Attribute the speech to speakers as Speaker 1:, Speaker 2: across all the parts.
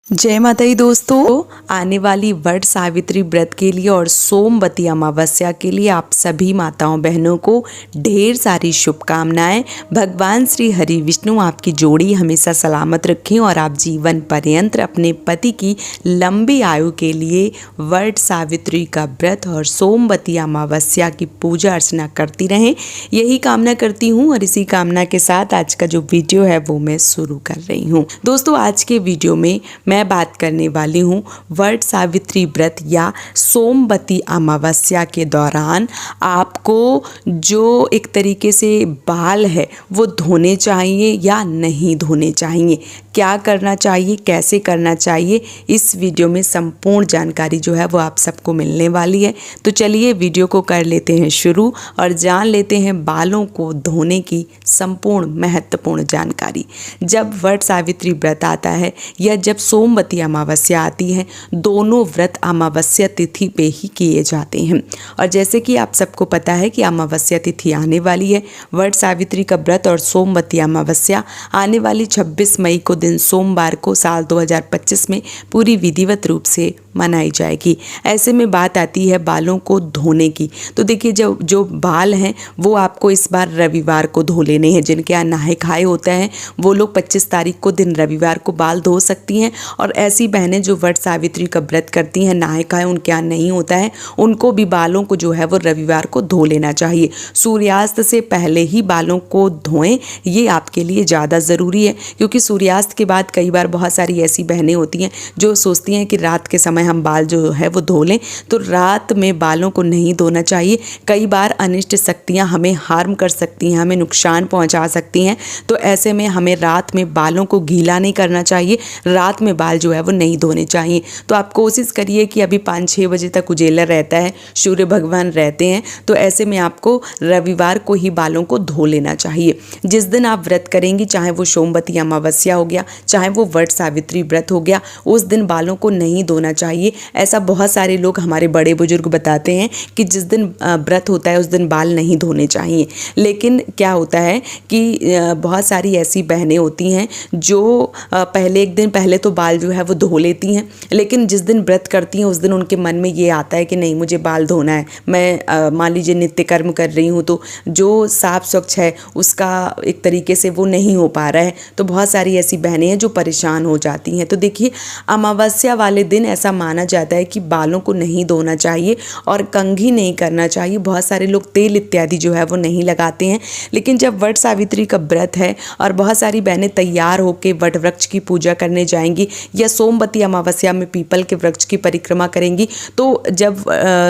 Speaker 1: जय माता दी दोस्तों। आने वाली वट सावित्री व्रत के लिए और सोमवती अमावस्या के लिए आप सभी माताओं बहनों को ढेर सारी शुभकामनाएं। भगवान श्री हरि विष्णु आपकी जोड़ी हमेशा सलामत रखें और आप जीवन पर्यंत अपने पति की लंबी आयु के लिए वट सावित्री का व्रत और सोमवती अमावस्या की पूजा अर्चना करती रहें, यही कामना करती हूँ। और इसी कामना के साथ आज का जो वीडियो है वो मैं शुरू कर रही हूँ। दोस्तों, आज के वीडियो में मैं बात करने वाली हूँ वट सावित्री व्रत या सोमवती अमावस्या के दौरान आपको जो एक तरीके से बाल है वो धोने चाहिए या नहीं धोने चाहिए, क्या करना चाहिए, कैसे करना चाहिए, इस वीडियो में संपूर्ण जानकारी जो है वो आप सबको मिलने वाली है। तो चलिए वीडियो को कर लेते हैं शुरू और जान लेते हैं बालों को धोने की संपूर्ण महत्वपूर्ण जानकारी। जब वट सावित्री व्रत आता है या जब सोमवती अमावस्या आती है, दोनों व्रत अमावस्या तिथि पे ही किए जाते हैं। और जैसे कि आप सबको पता है कि अमावस्या तिथि आने वाली है, वट सावित्री का व्रत और सोमवती अमावस्या आने वाली 26 मई को दिन सोमवार को साल 2025 में पूरी विधिवत रूप से मनाई जाएगी। ऐसे में बात आती है बालों को धोने की। तो देखिए, जो बाल हैं वो आपको इस बार रविवार को धो लेने हैं। जिनके यहाँ नहाए खाए होता है वो लोग 25 तारीख को दिन रविवार को बाल धो सकती हैं। और ऐसी बहनें जो वट सावित्री का व्रत करती हैं, नहाए खाए उनके यहाँ नहीं होता है, उनको भी बालों को जो है वो रविवार को धो लेना चाहिए। सूर्यास्त से पहले ही बालों को धोएं, ये आपके लिए ज़्यादा ज़रूरी है। क्योंकि सूर्यास्त के बाद कई बार बहुत सारी ऐसी बहनें होती हैं जो सोचती हैं कि रात के समय हम बाल जो है वो धो लें, तो रात में बालों को नहीं धोना चाहिए। कई बार अनिष्ट शक्तियां हमें हार्म कर सकती हैं, हमें नुकसान पहुंचा सकती हैं। तो ऐसे में हमें रात में बालों को गीला नहीं करना चाहिए, रात में बाल जो है वो नहीं धोने चाहिए। तो आप कोशिश करिए कि अभी 5-6 बजे तक उजेला रहता है, सूर्य भगवान रहते हैं, तो ऐसे में आपको रविवार को ही बालों को धो लेना चाहिए। जिस दिन आप व्रत करेंगी, चाहे वो सोमवती अमावस्या हो गया, चाहे वो वट सावित्री व्रत हो गया, उस दिन बालों को नहीं धोना चाहिए। ऐसा बहुत सारे लोग हमारे बड़े बुजुर्ग बताते हैं कि जिस दिन व्रत होता है उस दिन बाल नहीं धोने चाहिए। लेकिन क्या होता है कि बहुत सारी ऐसी बहनें होती हैं जो पहले एक दिन पहले तो बाल जो है वो धो लेती हैं, लेकिन जिस दिन व्रत करती हैं उस दिन उनके मन में ये आता है कि नहीं, मुझे बाल धोना है। मैं मान लीजिए नित्य कर्म कर रही हूँ तो जो साफ स्वच्छ है उसका एक तरीके से वो नहीं हो पा रहा है। तो बहुत सारी ऐसी बहनें हैं जो परेशान हो जाती हैं। तो देखिए, अमावस्या वाले दिन ऐसा माना जाता है कि बालों को नहीं धोना चाहिए और कंघी नहीं करना चाहिए। बहुत सारे लोग तेल इत्यादि जो है वो नहीं लगाते हैं। लेकिन जब वट सावित्री का व्रत है और बहुत सारी बहनें तैयार होकर वट वृक्ष की पूजा करने जाएंगी या सोमवती अमावस्या में पीपल के वृक्ष की परिक्रमा करेंगी, तो जब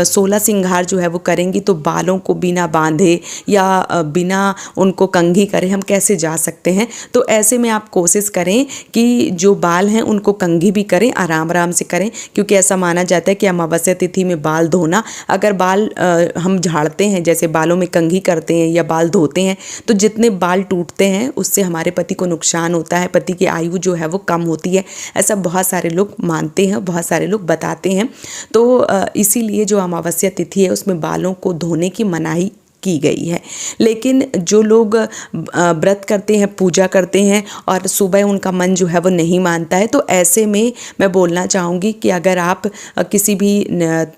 Speaker 1: 16 श्रृंगार जो है वो करेंगी तो बालों को बिना बांधे या बिना उनको कंघी करे हम कैसे जा सकते हैं। तो ऐसे में आप कोशिश करें कि जो बाल हैं उनको कंघी भी करें, आराम आराम से करें। क्योंकि ऐसा माना जाता है कि अमावस्या तिथि में बाल धोना, अगर बाल हम झाड़ते हैं, जैसे बालों में कंघी करते हैं या बाल धोते हैं, तो जितने बाल टूटते हैं उससे हमारे पति को नुकसान होता है, पति की आयु जो है वो कम होती है। ऐसा बहुत सारे लोग मानते हैं, बहुत सारे लोग बताते हैं। तो इसीलिए जो अमावस्या तिथि है उसमें बालों को धोने की मनाही की गई है। लेकिन जो लोग व्रत करते हैं, पूजा करते हैं और सुबह उनका मन जो है वो नहीं मानता है, तो ऐसे में मैं बोलना चाहूँगी कि अगर आप किसी भी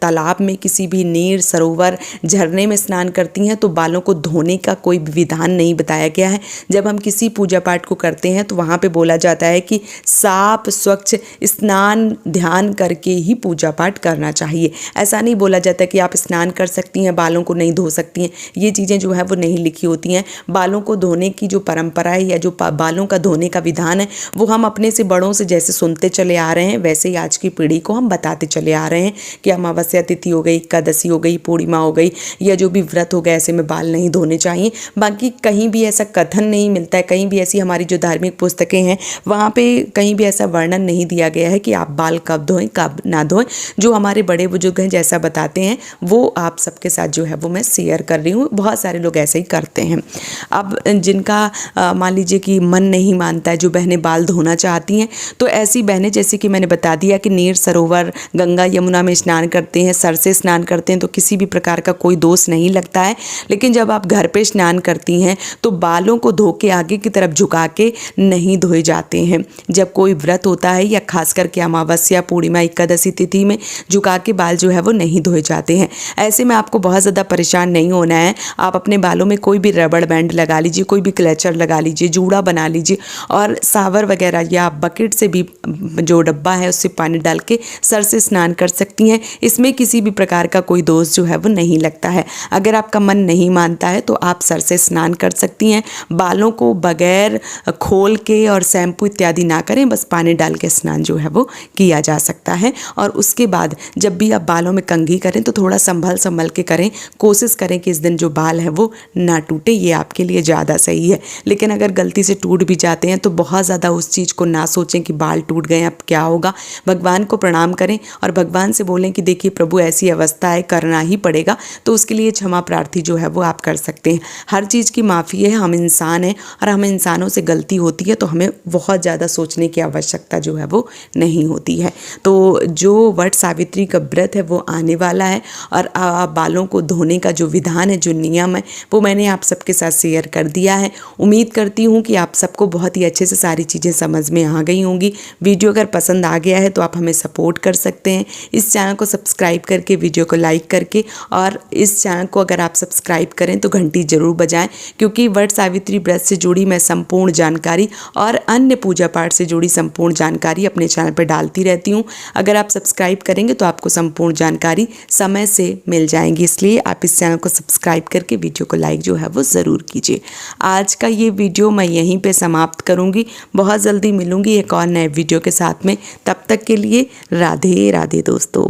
Speaker 1: तालाब में, किसी भी नीर, सरोवर, झरने में स्नान करती हैं तो बालों को धोने का कोई विधान नहीं बताया गया है। जब हम किसी पूजा पाठ को करते हैं तो वहाँ पे बोला जाता है कि साफ स्वच्छ स्नान ध्यान करके ही पूजा पाठ करना चाहिए। ऐसा नहीं बोला जाता कि आप स्नान कर सकती हैं, बालों को नहीं धो सकती हैं। ये चीज़ें जो है वो नहीं लिखी होती हैं। बालों को धोने की जो परंपरा है या जो बालों का धोने का विधान है वो हम अपने से बड़ों से जैसे सुनते चले आ रहे हैं, वैसे ही आज की पीढ़ी को हम बताते चले आ रहे हैं कि अमावस्या तिथि हो गई, एकादशी हो गई, पूर्णिमा हो गई या जो भी व्रत हो गए, ऐसे में बाल नहीं धोने चाहिए। बाकी कहीं भी ऐसा कथन नहीं मिलता है, कहीं भी ऐसी हमारी जो धार्मिक पुस्तकें हैं वहाँ पर कहीं भी ऐसा वर्णन नहीं दिया गया है कि आप बाल कब धोएं कब ना धोएं। जो हमारे बड़े बुजुर्ग हैं जैसा बताते हैं वो आप सबके साथ जो है वो मैं शेयर कर रही हूँ। हूँ बहुत सारे लोग ऐसे ही करते हैं। अब जिनका मान लीजिए कि मन नहीं मानता है, जो बहनें बाल धोना चाहती हैं, तो ऐसी बहनें जैसे कि मैंने बता दिया कि नीर सरोवर गंगा यमुना में स्नान करते हैं, सर से स्नान करते हैं तो किसी भी प्रकार का कोई दोष नहीं लगता है। लेकिन जब आप घर पे स्नान करती हैं तो बालों को धो के आगे की तरफ झुका के नहीं धोए जाते हैं। जब कोई व्रत होता है या खास करके अमावस्या, पूर्णिमा, एकादशी तिथि में झुका के बाल जो है वो नहीं धोए जाते हैं। ऐसे में आपको बहुत ज़्यादा परेशान नहीं होना है। आप अपने बालों में कोई भी रबड़ बैंड लगा लीजिए, कोई भी क्लेचर लगा लीजिए, जूड़ा बना लीजिए और सावर वगैरह या बकेट से भी जो डब्बा है उससे पानी डाल के सर से स्नान कर सकती हैं। इसमें किसी भी प्रकार का कोई दोष जो है वो नहीं लगता है। अगर आपका मन नहीं मानता है तो आप सर से स्नान कर सकती हैं। बालों को बगैर खोल के और शैम्पू इत्यादि ना करें, बस पानी डाल के स्नान जो है वो किया जा सकता है। और उसके बाद जब भी आप बालों में कंघी करें तो थोड़ा संभल के करें। कोशिश करें कि इस दिन जो बाल है वो ना टूटे, ये आपके लिए ज़्यादा सही है। लेकिन अगर गलती से टूट भी जाते हैं तो बहुत ज़्यादा उस चीज़ को ना सोचें कि बाल टूट गए अब क्या होगा। भगवान को प्रणाम करें और भगवान से बोलें कि देखिए प्रभु ऐसी अवस्था है, करना ही पड़ेगा, तो उसके लिए क्षमा प्रार्थी जो है वो आप कर सकते हैं। हर चीज़ की माफ़ी है, हम इंसान हैं और हम इंसानों से गलती होती है तो हमें बहुत ज़्यादा सोचने की आवश्यकता जो है वो नहीं होती है। तो जो वट सावित्री का व्रत है वो आने वाला है और बालों को धोने का जो विधान है, जो नियम है, वो मैंने आप सबके साथ शेयर कर दिया है। उम्मीद करती हूँ कि आप सबको बहुत ही अच्छे से सारी चीज़ें समझ में आ गई होंगी। वीडियो अगर पसंद आ गया है तो आप हमें सपोर्ट कर सकते हैं इस चैनल को सब्सक्राइब करके, वीडियो को लाइक करके, और इस चैनल को अगर आप सब्सक्राइब करें तो घंटी ज़रूर बजाएं, क्योंकि वट सावित्री व्रत से जुड़ी मैं संपूर्ण जानकारी और अन्य पूजा पाठ से जुड़ी संपूर्ण जानकारी अपने चैनल पर डालती रहती हूँ। अगर आप सब्सक्राइब करेंगे तो आपको संपूर्ण जानकारी समय से मिल जाएंगी, इसलिए आप इस चैनल को सब्सक्राइब करके वीडियो को लाइक जो है वो ज़रूर कीजिए। आज का ये वीडियो मैं यहीं पे समाप्त करूँगी। बहुत जल्दी मिलूँगी एक और नए वीडियो के साथ में। तब तक के लिए राधे राधे दोस्तों।